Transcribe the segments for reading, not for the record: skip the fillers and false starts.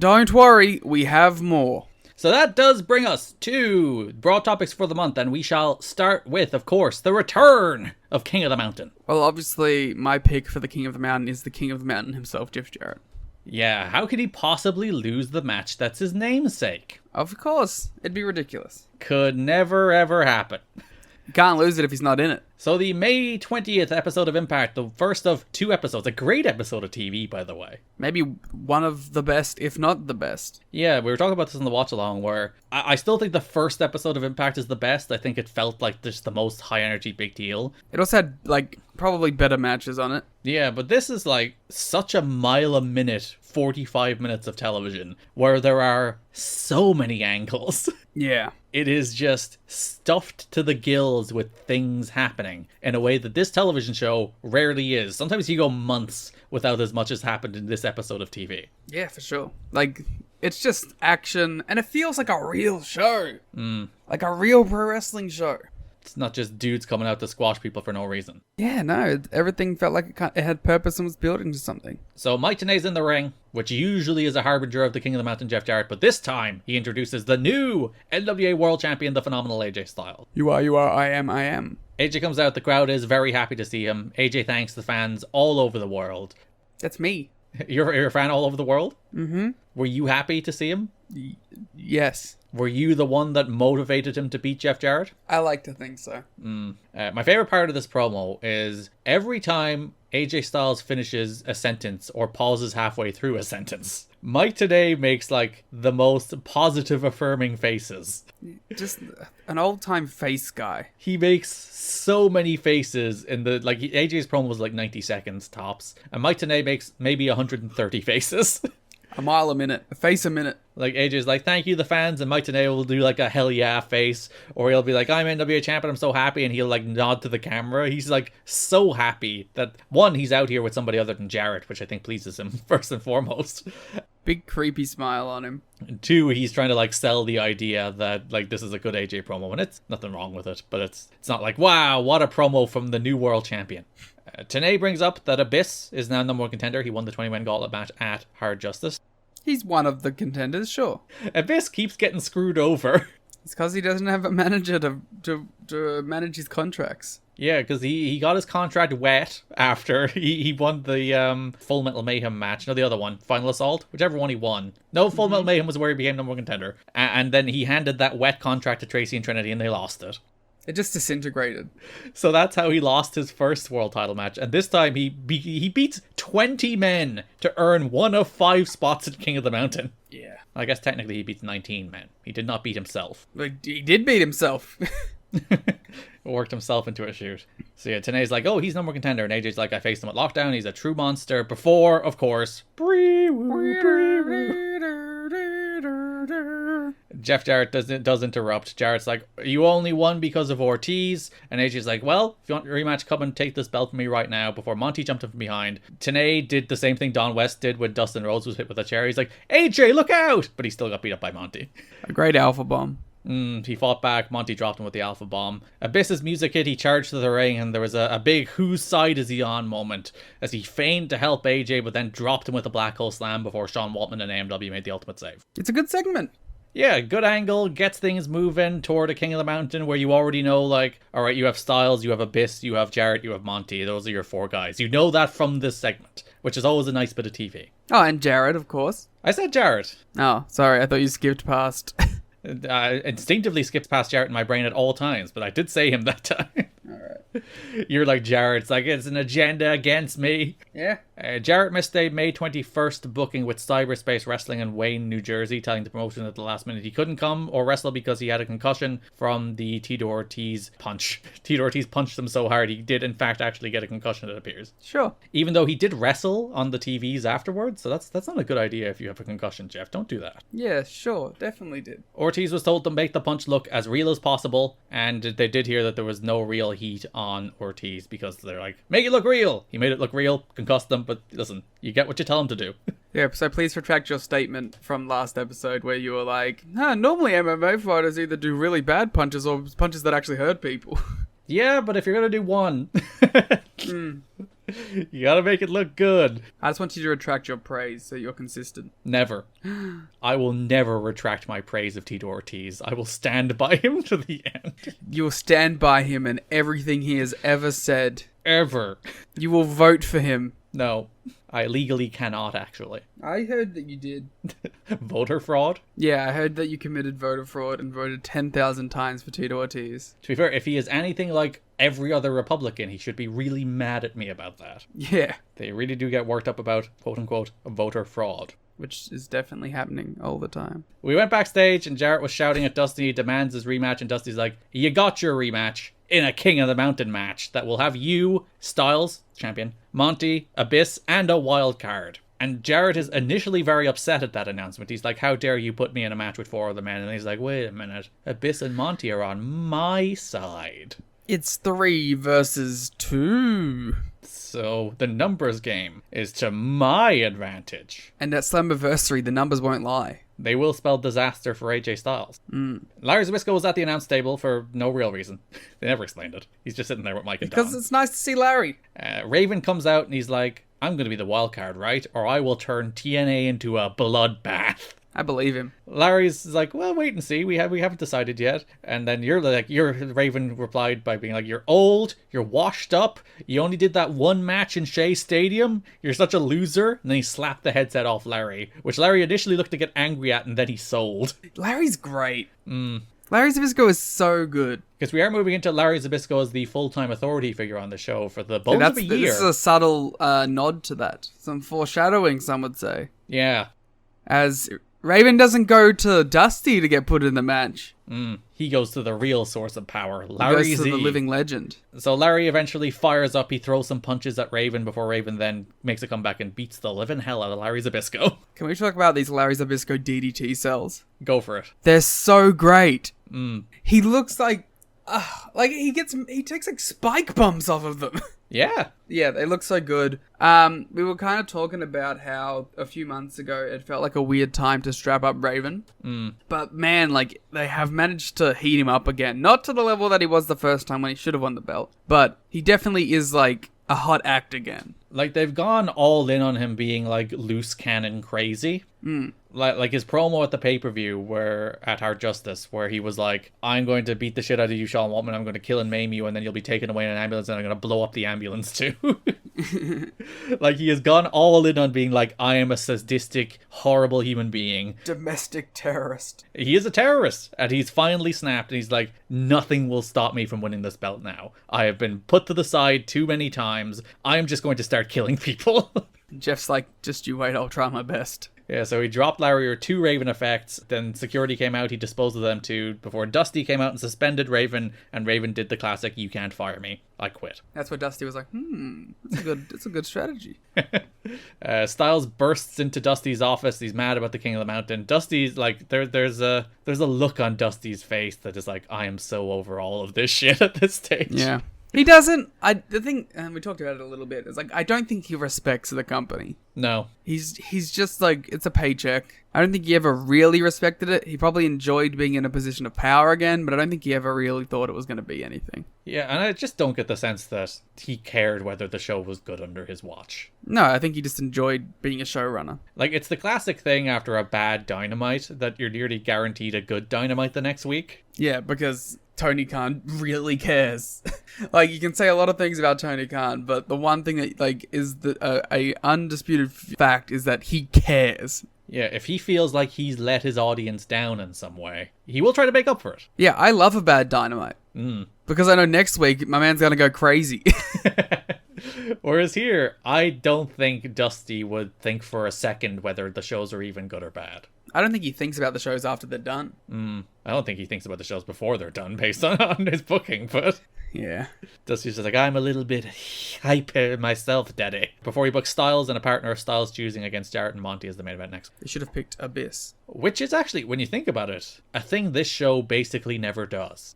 don't worry, we have more. So that does bring us to broad topics for the month, and we shall start with, of course, the return of King of the Mountain. Well, obviously, my pick for the King of the Mountain is the King of the Mountain himself, Jeff Jarrett. Yeah, how could he possibly lose the match that's his namesake? Of course, it'd be ridiculous. Could never ever happen. You can't lose it if he's not in it. So the May 20th episode of Impact, the first of 2 episodes, a great episode of TV, by the way. Maybe one of the best, if not the best. Yeah, we were talking about this in the watch-along, where I still think the first episode of Impact is the best. I think it felt like just the most high-energy big deal. It also had, like, probably better matches on it. Yeah, but this is like such a mile a minute, 45 minutes of television, where there are so many angles. Yeah. It is just stuffed to the gills with things happening in a way that this television show rarely is. Sometimes you go months without as much as happened in this episode of TV. Yeah, for sure. Like, it's just action, and it feels like a real show. Like a real pro wrestling show. It's not just dudes coming out to squash people for no reason. Yeah, no, everything felt like it had purpose and was building to something. So Mike Tenay's in the ring, which usually is a harbinger of the King of the Mountain, Jeff Jarrett, but this time he introduces the new NWA World Champion, the phenomenal AJ Styles. You are, I am. AJ comes out, the crowd is very happy to see him. AJ thanks the fans all over the world. That's me. You're a fan all over the world? Mm-hmm. Were you happy to see him? Yes. Were you the one that motivated him to beat Jeff Jarrett? I like to think so. My favorite part of this promo is every time AJ Styles finishes a sentence or pauses halfway through a sentence, Mike today makes like the most positive affirming faces. Just an old-time face guy. He makes so many faces in the, like, AJ's promo was like 90 seconds tops, and Mike today makes maybe 130 faces. A mile a minute. A face a minute. Like, AJ's like, thank you, the fans, and Mike Tenay will do, like, a hell yeah face, or he'll be like, I'm NWA champion, I'm so happy, and he'll, like, nod to the camera. He's, like, so happy that, one, he's out here with somebody other than Jarrett, which I think pleases him, first and foremost. Big creepy smile on him. And 2, he's trying to, like, sell the idea that, like, this is a good AJ promo, and it's nothing wrong with it, but it's not like, wow, what a promo from the new world champion. Tenay brings up that Abyss is now number 1 contender. He won the 20-man gauntlet match at Hard Justice. He's one of the contenders, sure. Abyss keeps getting screwed over. It's because he doesn't have a manager to manage his contracts. Yeah, because he got his contract wet after he won the Full Metal Mayhem match. No, the other one. Final Assault? Whichever one he won. No, Full Metal Mayhem was where he became number 1 contender. And then he handed that wet contract to Tracy and Trinity and they lost it. It just disintegrated. So that's how he lost his first world title match. And this time he beats 20 men to earn 1 of 5 spots at King of the Mountain. Yeah. I guess technically he beats 19 men. He did not beat himself. But he did beat himself. Worked himself into a shoot. So yeah, Tenay's like, oh, he's number 1 contender. And AJ's like, I faced him at Lockdown. He's a true monster. Before, of course, Jeff Jarrett does interrupt. Jarrett's like, you only won because of Ortiz. And AJ's like, well, if you want a rematch, come and take this belt from me right now. Before Monty jumped in from behind. Tenay did the same thing Don West did when Dustin Rhodes was hit with a chair. He's like, AJ, look out! But he still got beat up by Monty. A great alpha bomb. He fought back. Monty dropped him with the alpha bomb. Abyss's music hit. He charged to the ring, and there was a big whose side is he on moment as he feigned to help AJ, but then dropped him with a black hole slam before Sean Waltman and AMW made the ultimate save. It's a good segment. Yeah, good angle, gets things moving toward a King of the Mountain where you already know, like, alright, you have Styles, you have Abyss, you have Jarrett, you have Monty. Those are your 4 guys. You know that from this segment, which is always a nice bit of TV. Oh, and Jarrett, of course. I said Jarrett. Oh, sorry, I thought you skipped past. I instinctively skipped past Jarrett in my brain at all times, but I did say him that time. Alright. You're like, Jarrett's like, it's an agenda against me. Yeah. Jarrett missed a May 21st booking with Cyberspace Wrestling in Wayne, New Jersey, telling the promotion at the last minute he couldn't come or wrestle because he had a concussion from the Tito Ortiz punch. Tito Ortiz punched him so hard he did in fact actually get a concussion, it appears. Sure. Even though he did wrestle on the TVs afterwards, so that's not a good idea if you have a concussion, Jeff. Don't do that. Yeah, sure. Definitely did. Ortiz was told to make the punch look as real as possible, and they did hear that there was no real heat on Ortiz because they're like, make it look real. He made it look real, concussed them, but listen, you get what you tell him to do. Yeah, so please retract your statement from last episode where you were like, normally MMA fighters either do really bad punches or punches that actually hurt people. Yeah, but if you're gonna do one... You gotta make it look good. I just want you to retract your praise so you're consistent. Never. I will never retract my praise of Tito Ortiz. I will stand by him to the end. You'll stand by him and everything he has ever said. Ever. You will vote for him. No, I legally cannot, actually. I heard that you did. Voter fraud? Yeah, I heard that you committed voter fraud and voted 10,000 times for Tito Ortiz. To be fair, if he is anything like every other Republican, he should be really mad at me about that. Yeah. They really do get worked up about, quote-unquote, voter fraud. Which is definitely happening all the time. We went backstage and Jarrett was shouting at Dusty, demands his rematch, and Dusty's like, you got your rematch in a King of the Mountain match that will have you, Styles, champion, Monty, Abyss, and a wild card. And Jarrett is initially very upset at that announcement. He's like, how dare you put me in a match with 4 other men? And he's like, wait a minute, Abyss and Monty are on my side. It's 3 versus 2. So the numbers game is to my advantage. And at Slammiversary, the numbers won't lie. They will spell disaster for AJ Styles. Larry Zbyszko was at the announce table for no real reason. They never explained it. He's just sitting there with Mike and Don. Because it's nice to see Larry. Raven comes out and he's like, I'm going to be the wild card, right? Or I will turn TNA into a bloodbath. I believe him. Larry's like, well, wait and see. We haven't decided yet. And then Raven replied by being like, you're old, you're washed up, you only did that one match in Shea Stadium, you're such a loser. And then he slapped the headset off Larry, which Larry initially looked to get angry at, and then he sold. Larry's great. Larry Zbyszko is so good. Because we are moving into Larry Zbyszko as the full-time authority figure on the show for the bulk of a year. This is a subtle nod to that. Some foreshadowing, some would say. Yeah. As Raven doesn't go to Dusty to get put in the match. He goes to the real source of power, He Larry goes Z. to the living legend. So Larry eventually fires up, he throws some punches at Raven before Raven then makes a comeback and beats the living hell out of Larry Zbyszko. Can we talk about these Larry Zbyszko DDT cells? Go for it. They're so great. He looks like he takes like spike bumps off of them. Yeah. Yeah, they look so good. We were kind of talking about how a few months ago it felt like a weird time to strap up Raven. But man, like, they have managed to heat him up again. Not to the level that he was the first time when he should have won the belt. But he definitely is like a hot act again. Like, they've gone all in on him being like loose cannon crazy. Like his promo at the pay-per-view where at Hard Justice, where he was like, I'm going to beat the shit out of you, Sean Waltman, I'm going to kill and maim you, and then you'll be taken away in an ambulance, and I'm going to blow up the ambulance too. Like, he has gone all in on being like, I am a sadistic, horrible human being. Domestic terrorist. He is a terrorist, and he's finally snapped, and he's like, nothing will stop me from winning this belt now. I have been put to the side too many times. I am just going to start killing people. Jeff's like, just you wait, I'll try my best. Yeah, so he dropped Larry or 2 Raven effects, then security came out, he disposed of them too, before Dusty came out and suspended Raven, and Raven did the classic, you can't fire me, I quit. That's where Dusty was like, that's a good strategy. Styles bursts into Dusty's office, he's mad about the King of the Mountain. Dusty's like, there's a look on Dusty's face that is like, I am so over all of this shit at this stage. Yeah. He doesn't, the thing, and we talked about it a little bit, is like, I don't think he respects the company. No. He's just like, it's a paycheck. I don't think he ever really respected it. He probably enjoyed being in a position of power again, but I don't think he ever really thought it was going to be anything. Yeah, and I just don't get the sense that he cared whether the show was good under his watch. No, I think he just enjoyed being a showrunner. Like, it's the classic thing after a bad Dynamite that you're nearly guaranteed a good Dynamite the next week. Yeah, because Tony Khan really cares. Like, you can say a lot of things about Tony Khan, but the one thing that, like, is a undisputed fact is that he cares. Yeah, if he feels like he's let his audience down in some way, he will try to make up for it. Yeah, I love a bad Dynamite. Because I know next week my man's gonna go crazy. Whereas here, I don't think Dusty would think for a second whether the shows are even good or bad. I don't think he thinks about the shows after they're done. I don't think he thinks about the shows before they're done based on his booking, but... Yeah. Dusty's just like, I'm a little bit hyper myself, daddy. Before he books Styles and a partner of Styles choosing against Jarrett and Monty as the main event next. They should have picked Abyss. Which is actually, when you think about it, a thing this show basically never does.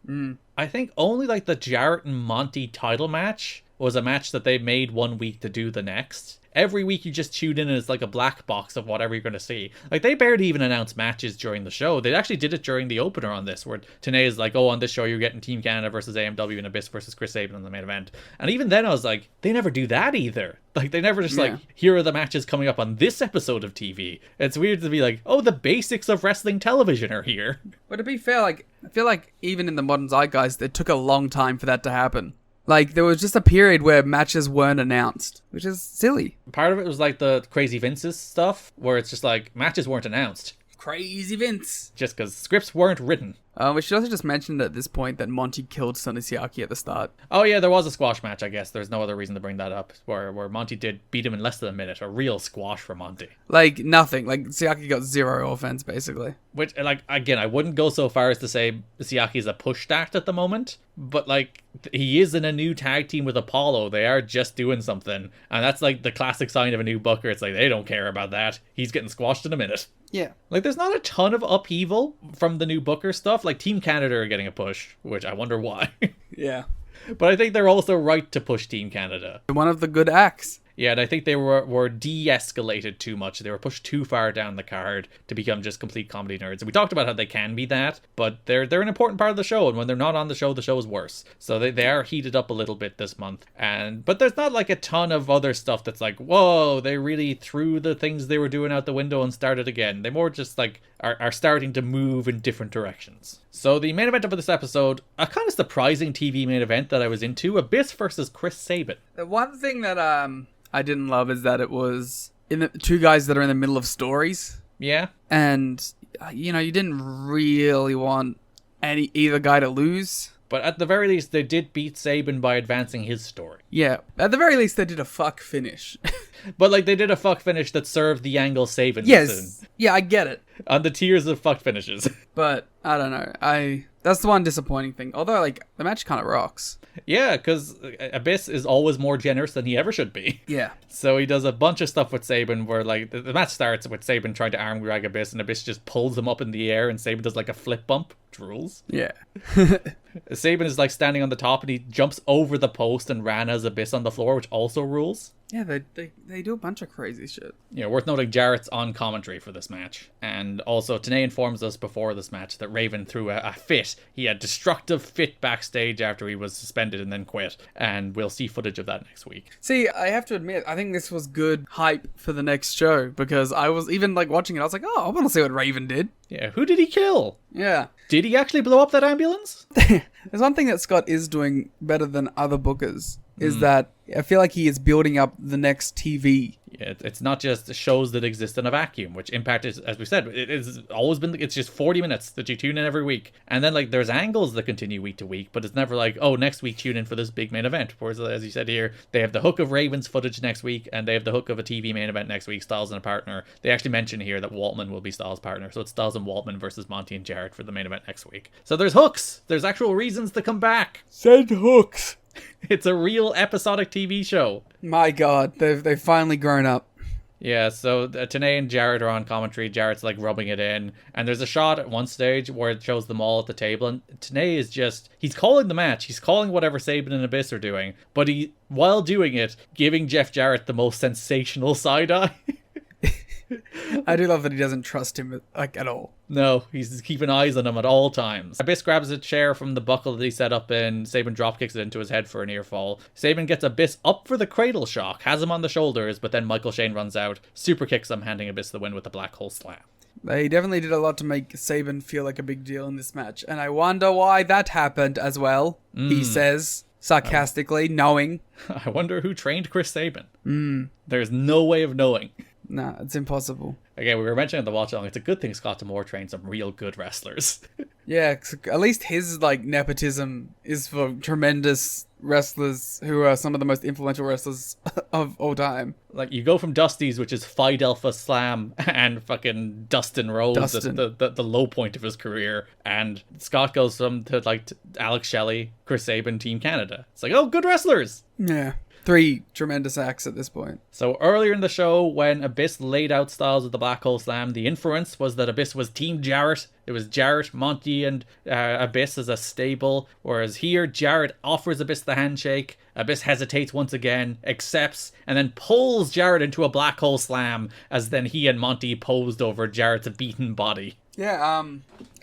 I think only like the Jarrett and Monty title match was a match that they made one week to do the next. Every week you just tune in and it's like a black box of whatever you're going to see. Like, they barely even announced matches during the show. They actually did it during the opener on this, where TNA is like, oh, on this show you're getting Team Canada versus AMW and Abyss versus Chris Sabin in the main event. And even then I was like, they never do that either. Like, they never just like, here are the matches coming up on this episode of TV. It's weird to be like, oh, the basics of wrestling television are here. But to be fair, like, I feel like even in the modern zeitgeist, it took a long time for that to happen. Like, there was just a period where matches weren't announced, which is silly. Part of it was like the Crazy Vince's stuff, where it's just like, matches weren't announced. Crazy Vince. Just because scripts weren't written. We should also just mention at this point that Monty killed Sonny Siaki at the start. Oh yeah, there was a squash match, I guess. There's no other reason to bring that up. Where Monty did beat him in less than a minute. A real squash for Monty. Like, nothing. Like, Siaki got 0 offense, basically. Which, like, again, I wouldn't go so far as to say Siaki's a push start at the moment. But, like, he is in a new tag team with Apollo. They are just doing something. And that's, like, the classic sign of a new booker. It's like, they don't care about that. He's getting squashed in a minute. Yeah. Like, there's not a ton of upheaval from the new booker stuff. Like, Team Canada are getting a push, which I wonder why. Yeah. But I think they're also right to push Team Canada. One of the good acts. Yeah, and I think they were de-escalated too much. They were pushed too far down the card to become just complete comedy nerds. And we talked about how they can be that, but they're an important part of the show, and when they're not on the show is worse. So they are heated up a little bit this month. But there's not like a ton of other stuff that's like, whoa, they really threw the things they were doing out the window and started again. They more just like are starting to move in different directions. So the main event of this episode, a kind of surprising TV main event that I was into, Abyss versus Chris Sabin. The one thing that I didn't love is that it was in the two guys that are in the middle of stories. Yeah. And, you know, you didn't really want either guy to lose. But at the very least, they did beat Sabin by advancing his story. Yeah. At the very least, they did a fuck finish. But, like, they did a fuck finish that served the angle Sabin was Yes. Yeah, I get it. On the tiers of fuck finishes. But, I don't know. That's the one disappointing thing. Although, like, the match kind of rocks. Yeah, because Abyss is always more generous than he ever should be. Yeah. So he does a bunch of stuff with Sabin where, like, the match starts with Sabin trying to arm drag Abyss, and Abyss just pulls him up in the air, and Sabin does, like, a flip bump. Which rules. Yeah. Sabin is, like, standing on the top, and he jumps over the post and ran as Abyss on the floor, which also rules. Yeah, they do a bunch of crazy shit. Yeah, worth noting, Jarrett's on commentary for this match. And also, TNA informs us before this match that Raven threw a fit. He had destructive fit backstage after he was suspended and then quit. And we'll see footage of that next week. See, I have to admit, I think this was good hype for the next show. Because I was even, like, watching it, I was like, oh, I want to see what Raven did. Yeah, who did he kill? Yeah. Did he actually blow up that ambulance? There's one thing that Scott is doing better than other bookers. Is that I feel like he is building up the next TV. Yeah, it's not just shows that exist in a vacuum, which Impact is, as we said, it's always been, it's just 40 minutes that you tune in every week. And then, like, there's angles that continue week to week, but it's never like, oh, next week tune in for this big main event. Whereas, as you said here, they have the hook of Raven's footage next week, and they have the hook of a TV main event next week, Styles and a partner. They actually mention here that Waltman will be Styles' partner, so it's Styles and Waltman versus Monty and Jarrett for the main event next week. So there's hooks! There's actual reasons to come back! Send hooks! It's a real episodic TV show. My god, they've finally grown up. Yeah, so TNA and Jarrett are on commentary. Jarrett's like rubbing it in. And there's a shot at one stage where it shows them all at the table. And TNA is just, he's calling the match. He's calling whatever Sabin and Abyss are doing. But he, while doing it, giving Jeff Jarrett the most sensational side eye. I do love that he doesn't trust him, like, at all. No, he's keeping eyes on him at all times. Abyss grabs a chair from the buckle that he set up in. Sabin dropkicks it into his head for a near fall. Sabin gets Abyss up for the cradle shock, has him on the shoulders, but then Michael Shane runs out, super kicks him, handing Abyss the win with a black hole slam. They definitely did a lot to make Sabin feel like a big deal in this match, and I wonder why that happened as well, he says, sarcastically, knowing. I wonder who trained Chris Sabin. There's no way of knowing. Nah, it's impossible. Again, we were mentioning the watch along. It's a good thing Scott D'Amore trained some real good wrestlers. Yeah, 'cause at least his, like, nepotism is for tremendous wrestlers who are some of the most influential wrestlers of all time. Like, you go from Dusty's, which is Phi Delta Slam, and fucking Dustin Rhodes, the low point of his career, and Scott goes from to Alex Shelley, Chris Sabin, Team Canada. It's like, oh, good wrestlers! Yeah. 3 tremendous acts at this point. So earlier in the show, when Abyss laid out Styles with the Black Hole Slam, the inference was that Abyss was Team Jarrett It was Jarrett, Monty, and Abyss as a stable, whereas here Jarrett offers Abyss the handshake. Abyss hesitates once again, accepts, and then pulls Jarrett into a black hole slam as then he and Monty posed over Jarrett's beaten body. Yeah,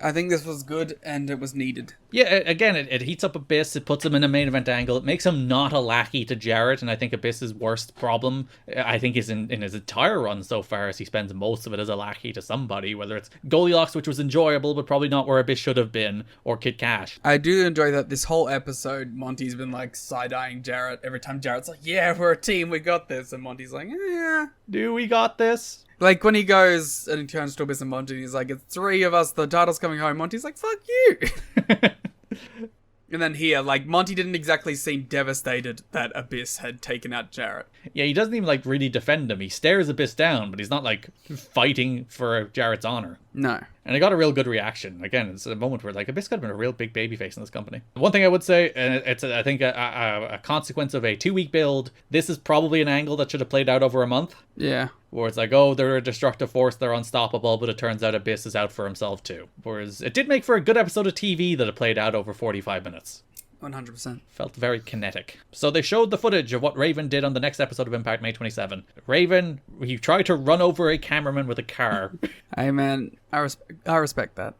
I think this was good and it was needed. Yeah, again, it heats up Abyss, it puts him in a main event angle, it makes him not a lackey to Jarrett, and I think Abyss's worst problem, I think, is in his entire run so far, as he spends most of it as a lackey to somebody, whether it's Goldilocks, which was enjoyable, but probably not where Abyss should have been, or Kid Cash. I do enjoy that this whole episode, Monty's been, like, side-eyeing Jarrett every time Jarrett's like, yeah, we're a team, we got this, and Monty's like, yeah. Do we got this? Like, when he goes and he turns to Abyss and Monty, he's like, it's 3 of us, the title's coming home. Monty's like, fuck you. And then here, like, Monty didn't exactly seem devastated that Abyss had taken out Jarrett. Yeah, he doesn't even, like, really defend him. He stares Abyss down, but he's not, like, fighting for Jarrett's honor. No. And it got a real good reaction. Again, it's a moment where, like, Abyss could have been a real big babyface in this company. One thing I would say, and it's, I think, a consequence of a 2-week build, this is probably an angle that should have played out over a month. Yeah. Where it's like, oh, they're a destructive force, they're unstoppable, but it turns out Abyss is out for himself too. Whereas it did make for a good episode of TV that it played out over 45 minutes. 100%. Felt very kinetic. So they showed the footage of what Raven did on the next episode of Impact, May 27. Raven, he tried to run over a cameraman with a car. Hey man, I respect that.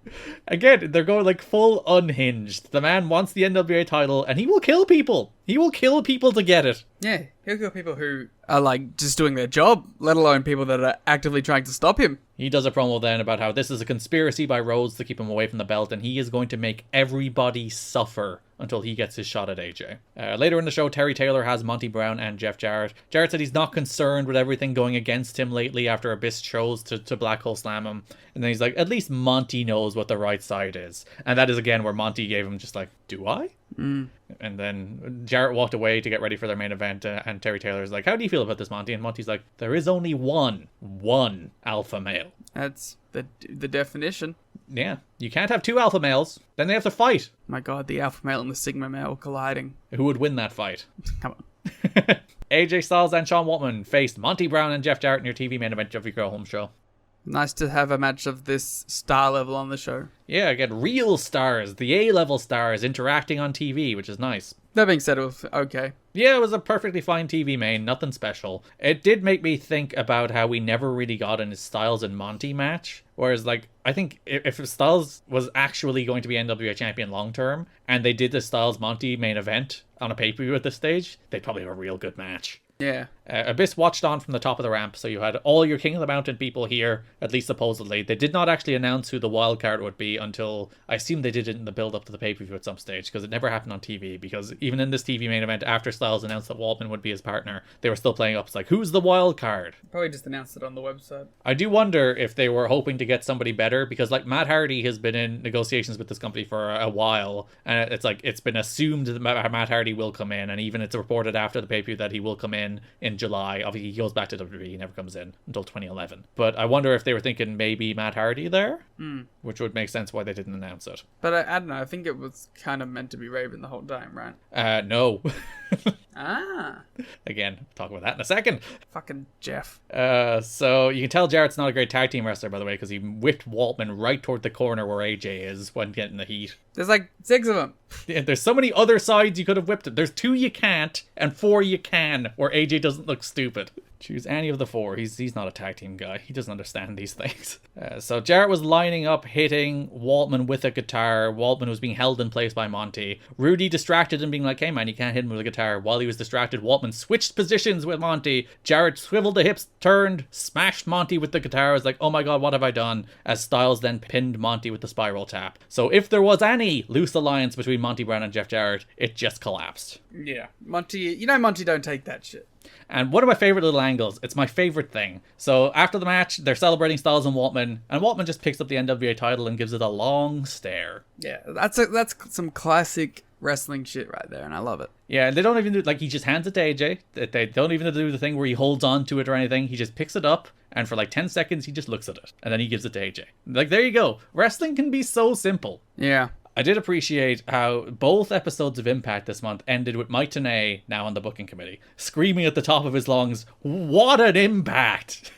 Again, they're going like full unhinged. The man wants the NWA title and he will kill people. He will kill people to get it. Yeah, he'll kill people who are like just doing their job, let alone people that are actively trying to stop him. He does a promo then about how this is a conspiracy by Rhodes to keep him away from the belt, and he is going to make everybody suffer until he gets his shot at AJ. Later in the show, Terry Taylor has Monty Brown and Jeff Jarrett. Jarrett said he's not concerned with everything going against him lately after Abyss chose to Black Hole Slam him. And then he's like, at least Monty knows what the right side is. And that is again where Monty gave him just like, do I? And then Jarrett walked away to get ready for their main event, and Terry Taylor's like, how do you feel about this, Monty? And Monty's like, there is only one alpha male. That's the definition. Yeah, you can't have 2 alpha males, then they have to fight. My god, the alpha male and the sigma male colliding. Who would win that fight? Come on. AJ Styles and Sean Waltman faced Monty Brown and Jeff Jarrett in your TV main event of your Girl Home show. Nice to have a match of this star level on the show. Yeah, again, real stars, the A-level stars interacting on TV, which is nice. That being said, it was okay. Yeah, it was a perfectly fine TV main, nothing special. It did make me think about how we never really got in a Styles and Monty match. Whereas, like, I think if Styles was actually going to be NWA champion long term, and they did the Styles-Monty main event on a pay-per-view at this stage, they'd probably have a real good match. Yeah. Abyss watched on from the top of the ramp, so you had all your King of the Mountain people here, at least supposedly. They did not actually announce who the wild card would be until, I assume they did it in the build-up to the pay-per-view at some stage, because it never happened on TV, because even in this TV main event, after Styles announced that Waltman would be his partner, they were still playing up, it's like, who's the wild card? Probably just announced it on the website. I do wonder if they were hoping to get somebody better, because, like, Matt Hardy has been in negotiations with this company for a while, and it's like, it's been assumed that Matt Hardy will come in, and even it's reported after the pay-per-view that he will come in July. Obviously, he goes back to WWE, he never comes in until 2011. But I wonder if they were thinking maybe Matt Hardy there, which would make sense why they didn't announce it. But I don't know, I think it was kind of meant to be Raven the whole time, right? No. Ah. Again, talk about that in a second. Fucking Jeff. So you can tell Jarrett's not a great tag team wrestler, by the way, because he whipped Waltman right toward the corner where AJ is when getting the heat. There's like 6 of them. Yeah, there's so many other sides you could have whipped it. There's 2 you can't, and 4 you can, where AJ doesn't look stupid. Choose any of the 4. He's not a tag team guy. He doesn't understand these things. So Jarrett was lining up, hitting Waltman with a guitar. Waltman was being held in place by Monty. Rudy distracted him, being like, hey man, you can't hit him with a guitar. While he was distracted, Waltman switched positions with Monty. Jarrett swiveled the hips, turned, smashed Monty with the guitar. I was like, oh my god, what have I done? As Styles then pinned Monty with the spiral tap. So if there was any loose alliance between Monty Brown and Jeff Jarrett, it just collapsed. Yeah. Monty, Monty don't take that shit. And one of my favorite little angles, it's my favorite thing. So after the match, they're celebrating Styles and Waltman just picks up the NWA title and gives it a long stare. Yeah, that's some classic wrestling shit right there, and I love it. Yeah, and they don't even do, like, he just hands it to AJ. They don't even do the thing where he holds on to it or anything. He just picks it up, and for like 10 seconds, he just looks at it. And then he gives it to AJ. Like, there you go. Wrestling can be so simple. Yeah. I did appreciate how both episodes of Impact this month ended with Mike Tenay, now on the booking committee, screaming at the top of his lungs, "What an impact!"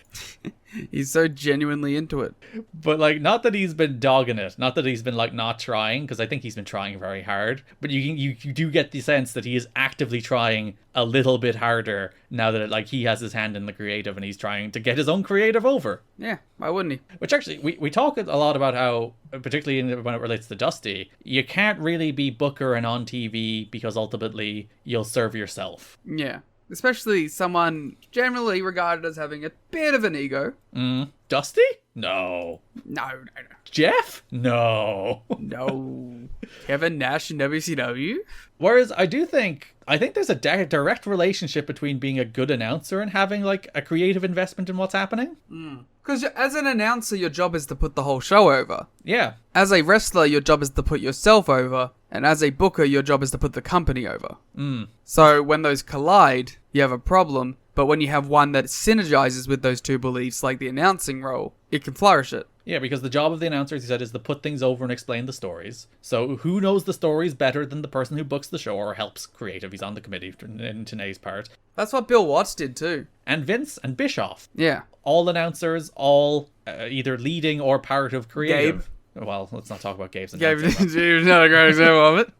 He's so genuinely into it. But, like, not that he's been dogging it. Not that he's been, like, not trying, because I think he's been trying very hard. But you do get the sense that he is actively trying a little bit harder now that, like, he has his hand in the creative and he's trying to get his own creative over. Yeah, why wouldn't he? Which, actually, we talk a lot about how, particularly when it relates to Dusty, you can't really be Booker and on TV because ultimately you'll serve yourself. Yeah. Especially someone generally regarded as having a bit of an ego. Dusty? No. No. Jeff? No. No. Kevin Nash in WCW? Whereas I think there's a direct relationship between being a good announcer and having, like, a creative investment in what's happening. Because as an announcer, your job is to put the whole show over. Yeah. As a wrestler, your job is to put yourself over. And as a booker, your job is to put the company over. So when those collide, you have a problem. But when you have one that synergizes with those two beliefs, like the announcing role, it can flourish it. Yeah, because the job of the announcer, as he said, is to put things over and explain the stories. So who knows the stories better than the person who books the show or helps creative? He's on the committee in today's part. That's what Bill Watts did too. And Vince and Bischoff. Yeah. All announcers, all either leading or part of creative. Gabe. Well, let's not talk about Gabe's Gabe announcing. is not a great example of it.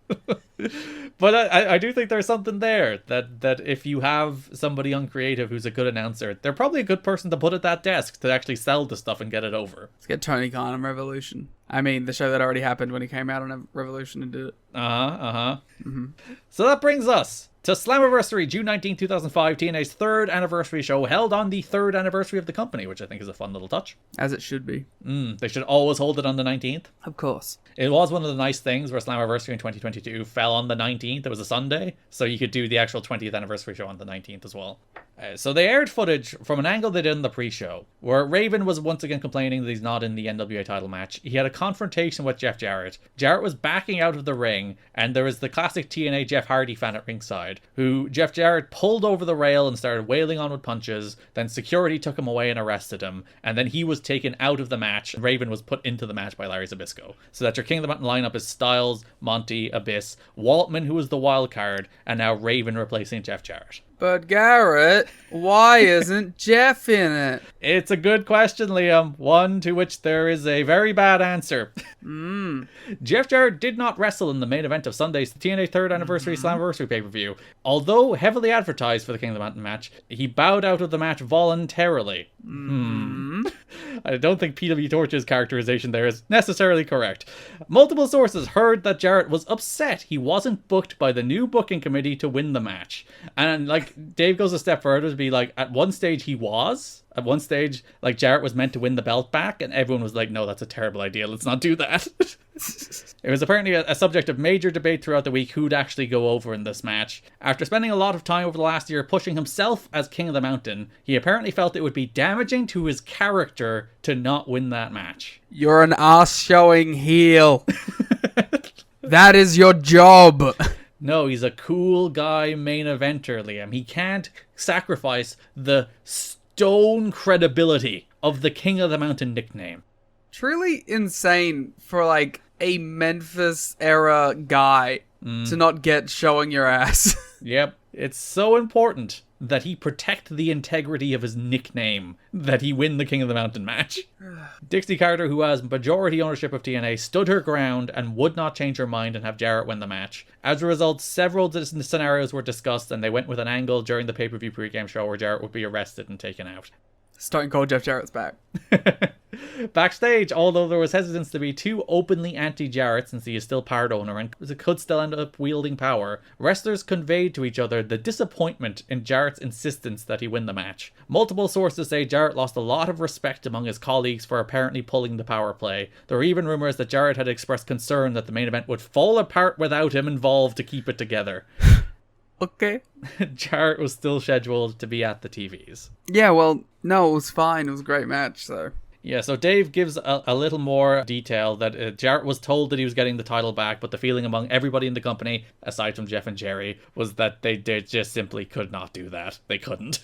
But I do think there's something there that if you have somebody on creative who's a good announcer, they're probably a good person to put at that desk to actually sell the stuff and get it over. Let's get Tony Khan on Revolution. I mean, the show that already happened when he came out on Revolution and did it. So that brings us to Slammiversary, June 19, 2005, TNA's third anniversary show, held on the third anniversary of the company, which I think is a fun little touch. As it should be. They should always hold it on the 19th. Of course. It was one of the nice things where Slammiversary in 2022 fell on the 19th. It was a Sunday, so you could do the actual 20th anniversary show on the 19th as well. So they aired footage from an angle they did in the pre-show, where Raven was once again complaining that he's not in the NWA title match. He had a confrontation with Jeff Jarrett. Jarrett was backing out of the ring, and there was the classic TNA Jeff Hardy fan at ringside, who Jeff Jarrett pulled over the rail and started wailing on with punches. Then security took him away and arrested him, and then he was taken out of the match. Raven was put into the match by Larry Zbyszko. So that your King of the Mountain lineup is Styles, Monty, Abyss, Waltman, who was the wild card, and now Raven replacing Jeff Jarrett. But Garrett, why isn't Jeff in it? It's a good question, Liam. One to which there is a very bad answer. Jeff Jarrett did not wrestle in the main event of Sunday's TNA 3rd Anniversary Slammiversary pay-per-view. Although heavily advertised for the King of the Mountain match, he bowed out of the match voluntarily. I don't think PW Torch's characterization there is necessarily correct. Multiple sources heard that Jarrett was upset he wasn't booked by the new booking committee to win the match. And, like, Dave goes a step further to be like, at one stage he was. At one stage, like, Jarrett was meant to win the belt back, and everyone was like, no, that's a terrible idea, let's not do that. It was apparently a subject of major debate throughout the week who'd actually go over in this match. After spending a lot of time over the last year pushing himself as King of the Mountain, he apparently felt it would be damaging to his character to not win that match. You're an ass-showing heel. That is your job. No, he's a cool guy main eventer, Liam. He can't sacrifice the stone credibility of the King of the Mountain nickname. Truly insane for, like, a Memphis era guy to not get showing your ass. Yep. It's so important that he protect the integrity of his nickname, that he win the King of the Mountain match. Dixie Carter, who has majority ownership of TNA, stood her ground and would not change her mind and have Jarrett win the match. As a result, several scenarios were discussed, and they went with an angle during the pay-per-view pregame show where Jarrett would be arrested and taken out. Stone Cold Jeff Jarrett's back. Backstage, although there was hesitance to be too openly anti-Jarrett since he is still part owner and could still end up wielding power, wrestlers conveyed to each other the disappointment in Jarrett's insistence that he win the match. Multiple sources say Jarrett lost a lot of respect among his colleagues for apparently pulling the power play. There were even rumors that Jarrett had expressed concern that the main event would fall apart without him involved to keep it together. Okay. Jarrett was still scheduled to be at the TVs. Yeah, well, no, it was fine. It was a great match, so... Yeah, so Dave gives a little more detail that Jarrett was told that he was getting the title back, but the feeling among everybody in the company, aside from Jeff and Jerry, was that they just simply could not do that. They couldn't.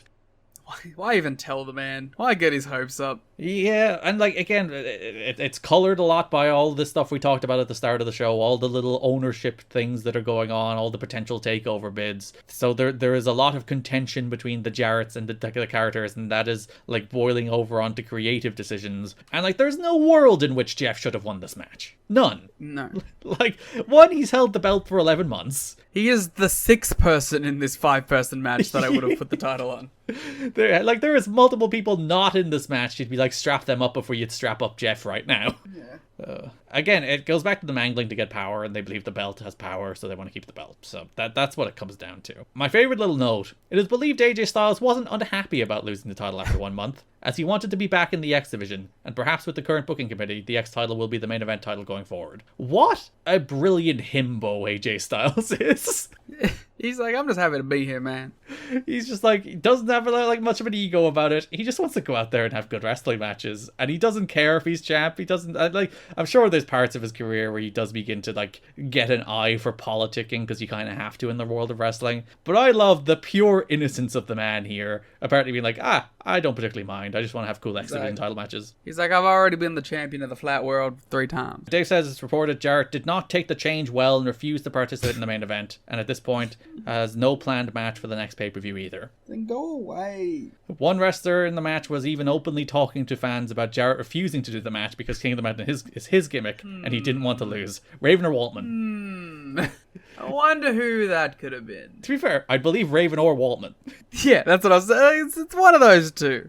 Why even tell the man? Why get his hopes up? Yeah, and like again, it's colored a lot by all this stuff we talked about at the start of the show, all the little ownership things that are going on, all the potential takeover bids. So there is a lot of contention between the Jarretts and the characters, and that is like boiling over onto creative decisions. And like, there's no world in which Jeff should have won this match. None. No. Like, one, he's held the belt for 11 months. He is the 6th person in this 5-person match that I would have put the title on. There is multiple people not in this match. You'd be like, strap them up before you'd strap up Jeff right now. Yeah. Again, it goes back to the mangling to get power, and they believe the belt has power, so they want to keep the belt. So that's what it comes down to. My favorite little note: it is believed AJ Styles wasn't unhappy about losing the title after 1 month, as he wanted to be back in the X division, and perhaps with the current booking committee, the X title will be the main event title going forward. What a brilliant himbo AJ Styles is. He's like, I'm just happy to be here, man. He's just like, he doesn't have like much of an ego about it. He just wants to go out there and have good wrestling matches, and he doesn't care if he's champ. He doesn't like. I'm sure there's parts of his career where he does begin to like get an eye for politicking, because you kind of have to in the world of wrestling. But I love the pure innocence of the man here, apparently being like, I don't particularly mind. I just want to have cool X Division title matches. He's like, I've already been the champion of the flat world 3 times. Dave says it's reported Jarrett did not take the change well and refused to participate in the main event, and at this point has no planned match for the next pay-per-view either. Then go away. One wrestler in the match was even openly talking to fans about Jarrett refusing to do the match because King of the Mountain is his gimmick, and he didn't want to lose. Raven or Waltman? I wonder who that could have been. To be fair, I believe Raven or Waltman. Yeah, that's what I was saying. It's one of those two.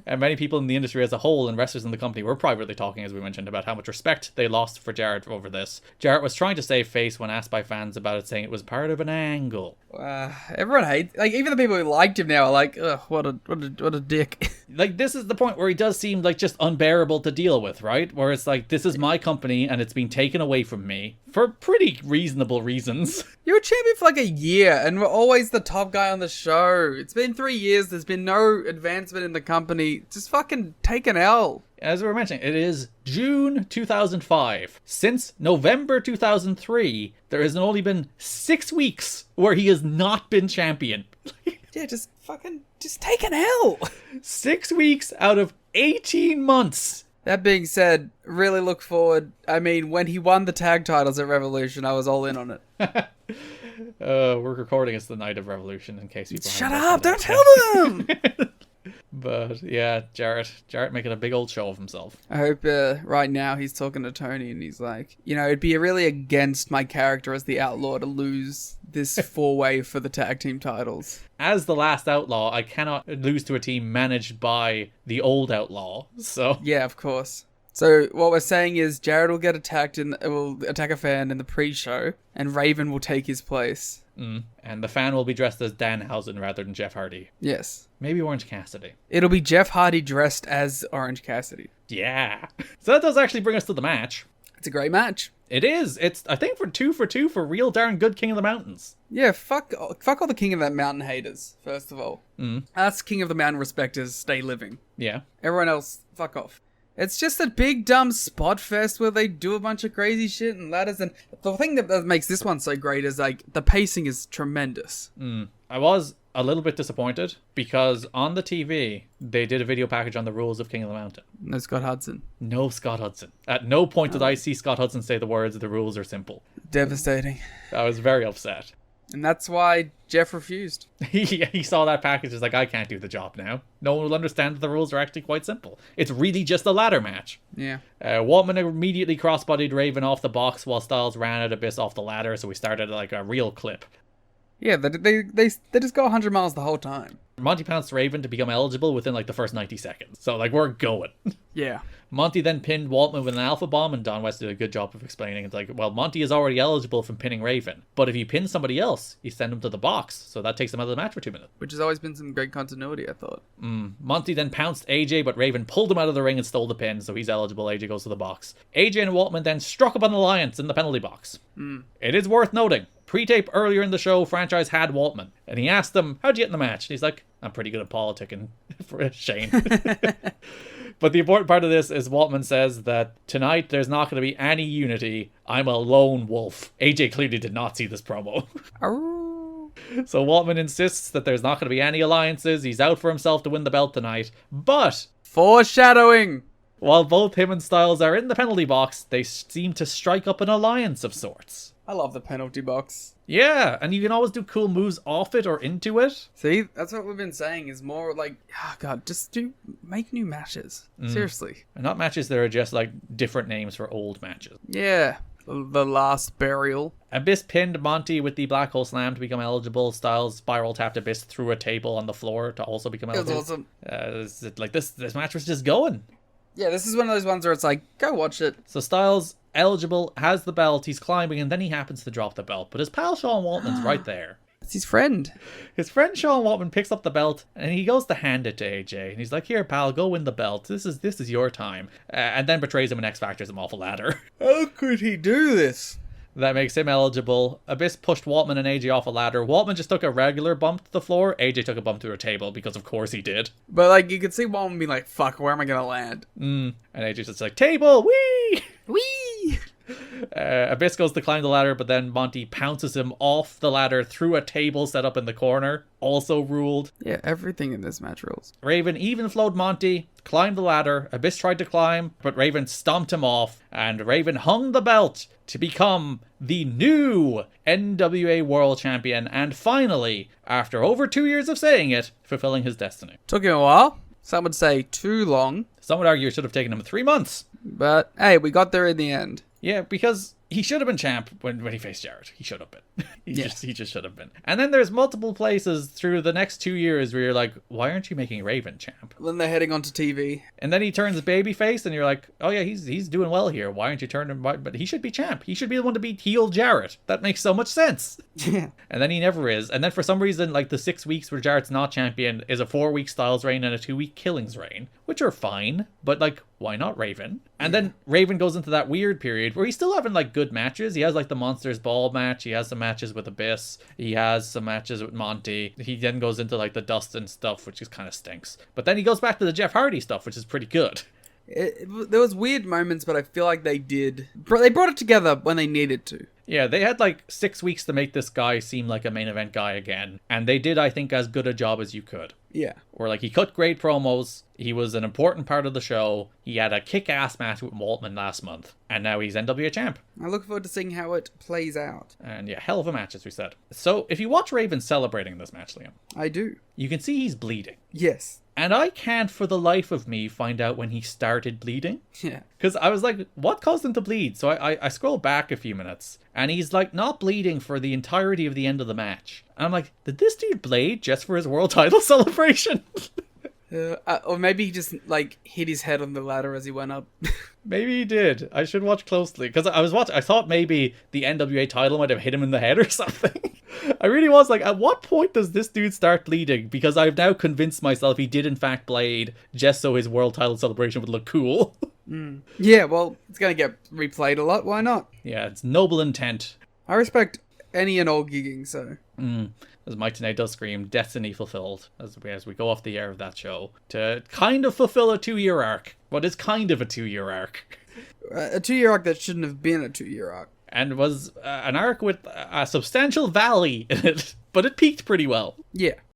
And many people in the industry as a whole and wrestlers in the company were privately talking, as we mentioned, about how much respect they lost for Jarrett over this. Jarrett was trying to save face when asked by fans about it, saying it was part of an angle. Everyone hates, like, even the people who liked him now are like, ugh, what a dick. Like, this is the point where he does seem like just unbearable to deal with, right? Where it's like, this is my company and it's been taken away from me for pretty reasonable reasons. You were champion for like a year and were always the top guy on the show. It's been 3 years. There's been no advancement in the company. Just fucking take an L. As we were mentioning, it is June 2005. Since November 2003, there has only been 6 weeks where he has not been champion. Yeah, just take an L. 6 weeks out of 18 months. That being said, really look forward. I mean, when he won the tag titles at Revolution, I was all in on it. We're recording it's the night of Revolution, in case people Shut up! Don't tell them! But yeah, Jarrett making a big old show of himself. I hope right now he's talking to Tony and he's like, it'd be really against my character as the Outlaw to lose this 4-way for the tag team titles. As the last Outlaw, I cannot lose to a team managed by the old Outlaw, so... Yeah, of course. So what we're saying is Jarrett will get attacked will attack a fan in the pre-show, and Raven will take his place. And the fan will be dressed as Danhausen rather than Jeff Hardy. Yes. Maybe Orange Cassidy. It'll be Jeff Hardy dressed as Orange Cassidy. Yeah. So that does actually bring us to the match. It's a great match. It is. It's, I think, for 2 for 2 for real darn good King of the Mountains. Yeah, fuck all the King of the Mountain haters, first of all. Us King of the Mountain respecters stay living. Yeah. Everyone else, fuck off. It's just a big dumb spot fest where they do a bunch of crazy shit and ladders, and the thing that makes this one so great is like the pacing is tremendous. I was a little bit disappointed because on the TV they did a video package on the rules of King of the Mountain. No Scott Hudson. No Scott Hudson. At no point did I see Scott Hudson say the words "the rules are simple." Devastating. I was very upset. And that's why Jeff refused. He saw that package, is like, I can't do the job now. No one will understand that the rules are actually quite simple. It's really just a ladder match. Yeah. Waltman immediately crossbodied Raven off the box while Styles ran at Abyss off the ladder, so we started like a real clip. Yeah, they just go 100 miles the whole time. Monty pounced Raven to become eligible within like the first 90 seconds. So like, we're going. Yeah. Monty then pinned Waltman with an alpha bomb, and Don West did a good job of explaining. It's like, well, Monty is already eligible from pinning Raven, but if you pin somebody else, you send him to the box, so that takes him out of the match for 2 minutes. Which has always been some great continuity, I thought. Monty then pounced AJ, but Raven pulled him out of the ring and stole the pin, so he's eligible. AJ goes to the box. AJ and Waltman then struck up an alliance in the penalty box. It is worth noting, pre-tape earlier in the show, Franchise had Waltman, and he asked him, how'd you get in the match? And he's like, I'm pretty good at politicking, for Shane. But the important part of this is Waltman says that tonight there's not going to be any unity. I'm a lone wolf. AJ clearly did not see this promo. So Waltman insists that there's not going to be any alliances. He's out for himself to win the belt tonight. But Foreshadowing! while both him and Styles are in the penalty box, they seem to strike up an alliance of sorts. I love the penalty box. Yeah, and you can always do cool moves off it or into it. See, that's what we've been saying is more like, just make new matches. Seriously. And not matches that are just like different names for old matches. Yeah. The last burial. Abyss pinned Monty with the Black Hole Slam to become eligible. Styles spiral tapped Abyss through a table on the floor to also become eligible. It was This awesome. match was just going. Yeah, this is one of those ones where it's like, go watch it. So Styles, eligible, has the belt, he's climbing, and then he happens to drop the belt. But his pal Sean Waltman's right there. It's his friend. His friend Sean Waltman picks up the belt, and he goes to hand it to AJ. And he's like, here, pal, go win the belt. This is your time. And then betrays him and X Factors him off a ladder. How could he do this? That makes him eligible. Abyss pushed Waltman and AJ off a ladder. Waltman just took a regular bump to the floor. AJ took a bump through a table, because of course he did. But like, you could see Waltman being like, fuck, where am I gonna land? And AJ's just like, table, wee! Whee! Abyss goes to climb the ladder, but then Monty pounces him off the ladder through a table set up in the corner. Also ruled. Yeah, everything in this match rules. Raven even flowed Monty, climbed the ladder. Abyss tried to climb, but Raven stomped him off, and Raven hung the belt to become the new NWA World Champion, and finally, after over 2 years of saying it, fulfilling his destiny. Took him a while. Some would say too long. Some would argue it should have taken him 3 months. But hey, we got there in the end. Yeah, because he should have been champ when he faced Jarrett. He should have been. He just should have been. And then there's multiple places through the next 2 years where you're like, why aren't you making Raven champ? Then they're heading onto TV. And then he turns babyface, and you're like, oh yeah, he's doing well here. Why aren't you turning him? But he should be champ. He should be the one to beat heel Jarrett. That makes so much sense. Yeah. And then he never is. And then for some reason, like the 6 weeks where Jarrett's not champion is a 4-week Styles reign and a 2-week Killings reign, which are fine. But like, why not Raven? And then Raven goes into that weird period where he's still having like good matches. He has like the Monsters Ball match. He has some matches with Abyss. He has some matches with Monty. He then goes into like the Dustin stuff, which just kind of stinks. But then he goes back to the Jeff Hardy stuff, which is pretty good. There was weird moments, but I feel like they brought it together when they needed to. Yeah, they had like 6 weeks to make this guy seem like a main event guy again. And they did, I think, as good a job as you could. Yeah. Where like he cut great promos. He was an important part of the show. He had a kick-ass match with Waltman last month. And now he's NWA champ. I look forward to seeing how it plays out. And yeah, hell of a match, as we said. So if you watch Raven celebrating this match, Liam, I do. you can see he's bleeding. Yes. And I can't for the life of me find out when he started bleeding. Yeah. Because I was like, what caused him to bleed? So I scroll back a few minutes, and he's like not bleeding for the entirety of the end of the match. And I'm like, did this dude bleed just for his world title celebration? Or maybe he just like hit his head on the ladder as he went up. Maybe he did. I should watch closely, because I thought maybe the NWA title might have hit him in the head or something. I really was like, at what point does this dude start bleeding? Because I've now convinced myself he did in fact bleed just so his world title celebration would look cool. Yeah, well, it's going to get replayed a lot. Why not? Yeah, it's noble intent. I respect any and all gigging, so. As Mike Tenay does scream, destiny fulfilled, as we go off the air of that show, to kind of fulfill a 2-year arc. What is kind of a 2-year arc. A 2-year arc that shouldn't have been a 2-year arc. And was an arc with a substantial valley in it, but it peaked pretty well. Yeah.